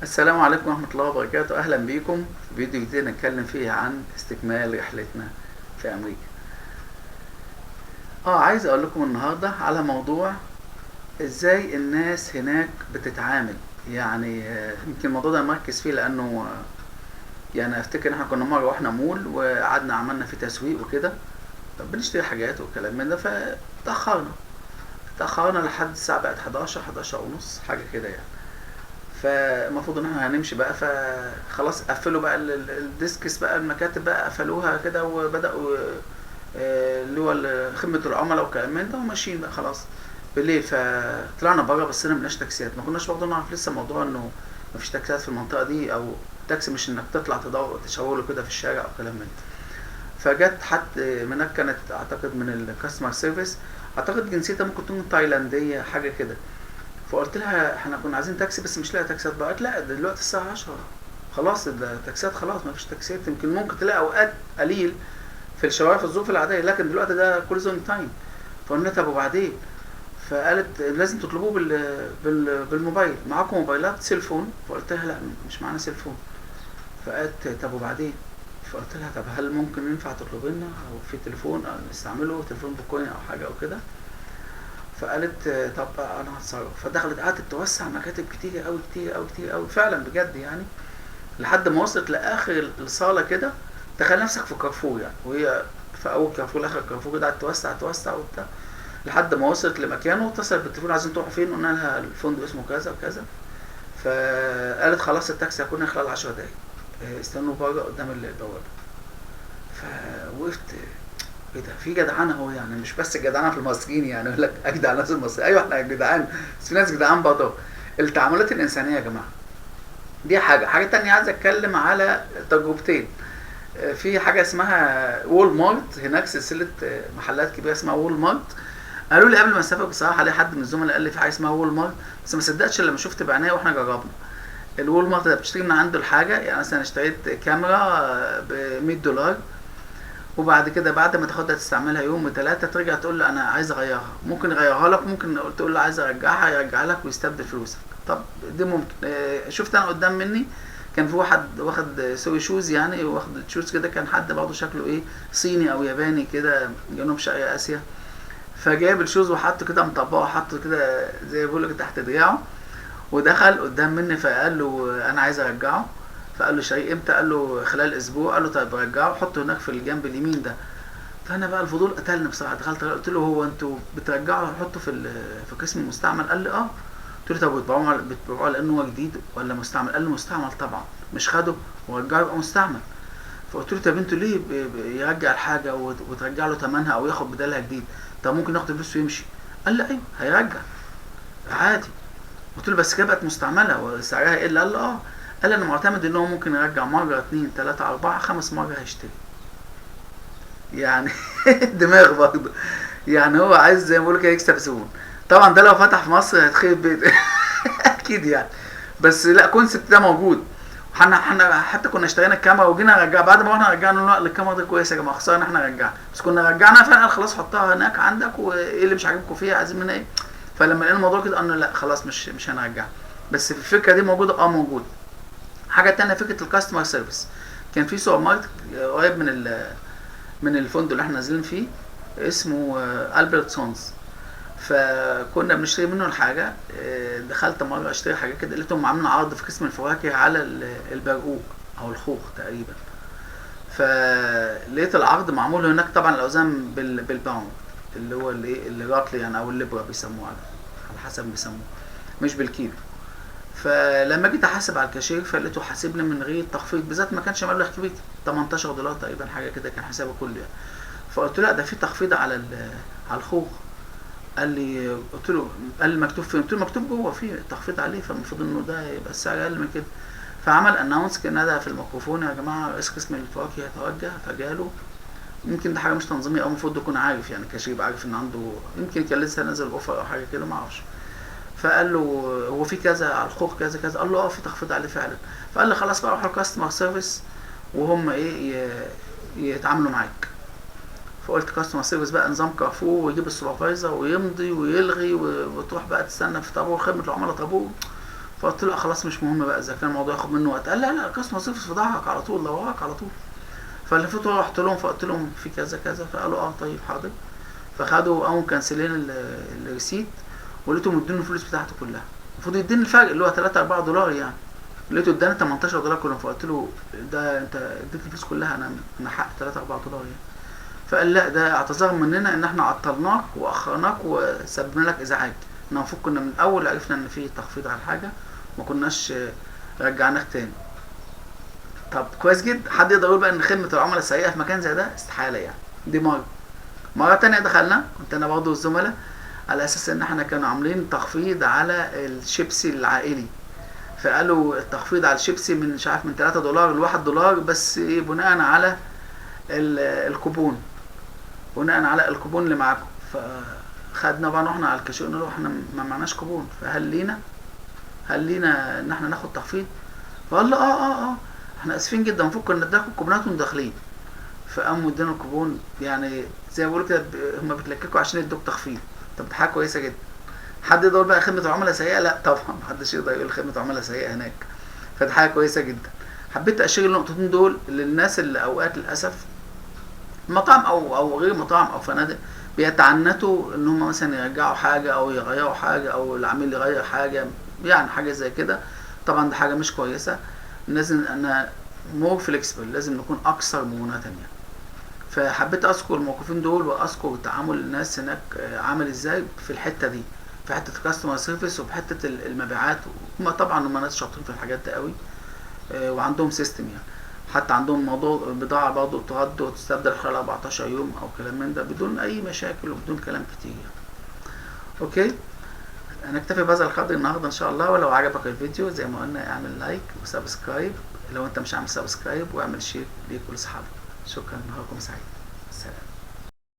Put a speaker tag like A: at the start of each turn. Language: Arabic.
A: السلام عليكم ورحمة الله وبركاته. أهلا بيكم في فيديو جديد نتكلم فيه عن استكمال رحلتنا في أمريكا. عايز أقول لكم النهاردة على موضوع إزاي الناس هناك بتتعامل. يعني يمكن الموضوع ده مركز فيه لأنه يعني أفتكر إن إحنا كنا مرة رحنا مول وقعدنا عملنا فيه تسويق وكده، بنشتري حاجات وكلام من ده، فتأخرنا لحد الساعة بقت 11 ونص حاجة كده يعني. فالمفروض ان احنا هنمشي بقى، فخلاص قفلوا بقى الديسكس بقى، المكاتب بقى قفلوها كده وبدأوا اللي هو خدمة العملاء وكلام من ده، وماشيين بقى خلاص بالليل. فطلعنا بره بصينا ملقناش تاكسيات، ما كناش برضه نعرف لسه موضوع انه مفيش تاكسيات في المنطقة دي، او تاكسي مش انك تطلع تدور تشاور له كده في الشارع او كلام من ده. فجت حد من هناك، كانت اعتقد من الكاستمر سيرفيس، اعتقد جنسيتها ممكن تكون تايلاندية حاجة كده. فقلت لها احنا كنا عايزين تاكسي بس مش لاقي تاكسيات بقى. قالت لا دلوقتي الساعة 10 خلاص التاكسيات خلاص ما فيش تاكسيات، يمكن ممكن تلاقي اوقات قليل في الشوارع في الظروف العادية، لكن دلوقتي ده كل زون تايم. فقلنا طب وبعدين؟ فقالت لازم تطلبوه بالموبايل، معاكم موبايلات سيلفون؟ فقلت لها لا مش معانا سيلفون. فقالت طب وبعدين؟ فقلت لها طب هل ممكن ينفع تطلب لنا او في تليفون او نستعمله تليفون بكوين او حاجة او كده؟ فقالت طب انا هتصرف. فدخلت قعدت توسع مكاتب كتير قوي كتير قوي كتير قوي فعلا بجد يعني، لحد ما وصلت لاخر الصاله كده. تخيل نفسك في كارفور يعني، وهي في اول كارفور لاخر كارفور كده، قعدت توسع توسع وبتاع لحد ما وصلت لمكانه، واتصلت بالتليفون عايزين تروحوا فين؟ قلنا لها الفندق اسمه كذا وكذا. فقالت خلاص التاكسي هيكون خلال 10 دقايق، استنوا بره قدام البوابه. فوقفت ايه ده، في جدعانه اهو يعني، مش بس الجدعانه في المصريين يعني يقول لك اجدع ناس المصريين، ايوه احنا جدعان بس في ناس جدعان برضه. التعاملات الانسانيه يا جماعه دي حاجه تانية. عايز اتكلم على تجربتين. في حاجه اسمها وول مارت هناك، سلسله محلات كبيره اسمها وول مارت. قالوا لي قبل ما اسافر بصراحه، ليه حد من الزملاء قال لي في حاجه اسمها وول مارت، بس ما صدقتش الا لما شفت بعينيا واحنا جربنا. الوول مارت ده بتشتري من عنده الحاجه، يعني مثلا اشتريت كاميرا ب $100، وبعد كده بعد ما تاخدها تستعملها يوم وثلاثة ترجع تقول له انا عايز اغيرها، ممكن يغيرها لك، ممكن تقول له عايز ارجعها يرجع لك ويستبدل فلوسك. طب دي ممكن. شفت انا قدام مني كان في واحد واخد سوي شوز، يعني واخد شوز كده، كان حد برضه شكله ايه صيني او ياباني كده، جنوب شرق اسيا. فجايب الشوز وحطه كده مطبقه وحطه كده زي ما بيقول لك تحت دراعه، ودخل قدام مني فقال له انا عايز ارجعه. فقال له شيء امتى؟ قال له خلال اسبوع. قال له طيب رجعه حطه هناك في الجنب اليمين ده. فانا بقى الفضول قتلني بصراحه، دخلت قلت له هو انتوا بترجعوا تحطوا في قسم المستعمل؟ قال لي اه. قلت له طب بتبيعوه لانه هو جديد ولا مستعمل؟ قال لي مستعمل طبعا، مش خده ورجعه يبقى مستعمل. فقلت له طب انتوا ليه يرجع الحاجه وترجع له ثمنها او ياخد بدالها جديد؟ طب ممكن ياخد فلوس ويمشي. قال لي ايوه هيرجع عادي. قلت له بس كده بقت مستعمله وسعرها يقل؟ قال لي اه. قال لي انا معتمد ان هو ممكن يرجع مره اتنين تلاته اربعه خمس مرات هيشتري يعني. دماغ برضه يعني، هو عايز زي ما بقول كده يكسب زبون. طبعا ده لو فتح في مصر هيتخيب بيت اكيد يعني، بس لا كونسبت ده موجود. احنا حتى كنا اشترينا الكاميرا وجينا نرجعها، بعد ما احنا رجعنا لا الكاميرا دي كويسه يا جماعه، خساره ان احنا رجعنا، بس كنا رجعنا فعلا. قال خلاص حطها هناك عندك، وايه اللي مش عاجبكم فيها عايزين منها ايه؟ فلما لقينا الموضوع كده قلنا لا خلاص مش هنرجعها. بس الفكره دي موجوده موجوده. حاجه تانية فكره الكاستمر سيرفيس. كان في سوبر ماركت قريب من الفندق اللي احنا نازلين فيه، اسمه البرتسونز. فكنا بنشتري منه الحاجه. دخلت مره اشتري حاجه كده، لقيتهم عاملين عرض في قسم الفواكه على البرقوق او الخوخ تقريبا. فلقيت العرض معمول هناك، طبعا الاوزان بالباوند، اللي هو الرطل يعني، او الليبرا بيسموه على حسب بيسموه، مش بالكيلو. فلما جيت احاسب على الكاشير فلقيته حاسب لي من غير تخفيض، بالذات ما كانش مبلغ كبير، $18 تقريبا حاجه كده كان حسابه كله يعني. فقلت له لا ده في تخفيض على الخوخ. قال لي قلت له قال لي مكتوب فين؟ قلت له مكتوب جوه في تخفيض عليه، فالمفروض انه ده يبقى السعر اقل من كده. فعمل اناونس كان ده في الميكروفون، يا جماعه رئيس قسم الفواكه يتوجه. فجاله، يمكن ده حاجه مش تنظيميه او المفروض يكون عارف يعني، الكاشير يبقى عارف ان عنده، يمكن كان لسه نازل اوفر او حاجه كده ما اعرفش. فقال له هو في كذا على الخوخ كذا كذا؟ قال له اه في تخفيض عليه فعلا. فقال لي خلاص بقى روح الكاستمر سيرفيس وهم ايه يتعاملوا معاك. فقلت كاستمر سيرفيس بقى نظام كارفور، ويجيب السوبرفايزر ويمضي ويلغي، وتروح بقى تستنى في طابور خدمه العملاء طابور. فقلت له خلاص مش مهم بقى اذا كان الموضوع ياخد منه وقت. قال لا لا كاستمر سيرفيس في ظهرك على طول، لو وراك على طول. فلفيت ورحت لهم فقلت لهم في كذا كذا، فقالوا اه طيب حاضر. فخدوا قاموا كانسلين الريسيت، ولقيتهم ادوني الفلوس بتاعته كلها. المفروض يديني الفرق اللي هو 3 4 دولار يعني، لقيته اداني 18 دولار كلهم. فقلت له ده انت اديتني الفلوس كلها، انا حق 3 4 دولار يعني. فقال لا ده اعتذار مننا ان احنا عطلناك واخرناك وسببنا لك ازعاج، احنا المفروض كنا من الاول عرفنا ان في تخفيض على الحاجه ما كناش رجعناك تاني. طب كويس جدا. حد يقدر يقول بقى ان خدمه العملاء سيئه في مكان زي ده؟ استحاله يعني. دي مره تانية دخلنا كنت انا برضه والزملاء على اساس ان احنا كانوا عاملين تخفيض على الشيبسي العائلي، فقالوا التخفيض على الشيبسي من مش عارف من 3 دولار ل 1 دولار، بس ايه بناء على الكوبون، بناء على الكوبون اللي معاكم. فخدنا بقى رحنا على الكاشير قلنا له احنا ما معناش كوبون، فهل لينا ان احنا ناخد تخفيض؟ فقال له اه احنا اسفين جدا، المفروض كنا نديكم كوبونات وانتوا داخلين. فقاموا ادينا الكوبون، يعني زي ما بيقولوا كده هم بيتلككوا عشان يدوك تخفيض. طب دي حاجه كويسه جدا. حد يقدر بقى خدمه العملاء سيئه؟ لا طبعا محدش يقدر يقول خدمه العملاء سيئه هناك. فدي حاجه كويسه جدا. حبيت اشير النقطتين دول للناس اللي اوقات للاسف مطاعم او غير مطاعم او فنادق بيتعنتوا ان هم مثلا يرجعوا حاجه او يغيروا حاجه او العميل يغير حاجه، يعني حاجه زي كده. طبعا دي حاجه مش كويسه. لازم انا مور فليكسبل، لازم نكون اكثر مرونه يعني. فحبيت اذكر الموقفين دول واذكر تعامل الناس هناك عامل ازاي في الحته دي، في حته الكاستمر سيرفيس وفي حته المبيعات. هم طبعا هم ناس شاطرين في الحاجات دي قوي، وعندهم سيستم يعني. حتى عندهم موضوع بضاعة برضه ترد وتستبدل خلال 14 يوم او كلام من ده بدون اي مشاكل وبدون كلام كتير يعني. اوكي، هنكتفي بهذا القدر النهارده ان شاء الله. ولو عجبك الفيديو زي ما قلنا اعمل لايك وسبسكرايب لو انت مش عامل سبسكرايب، واعمل شير ليك ولاصحابك. شكرا، نهاركم سعيد. سلام.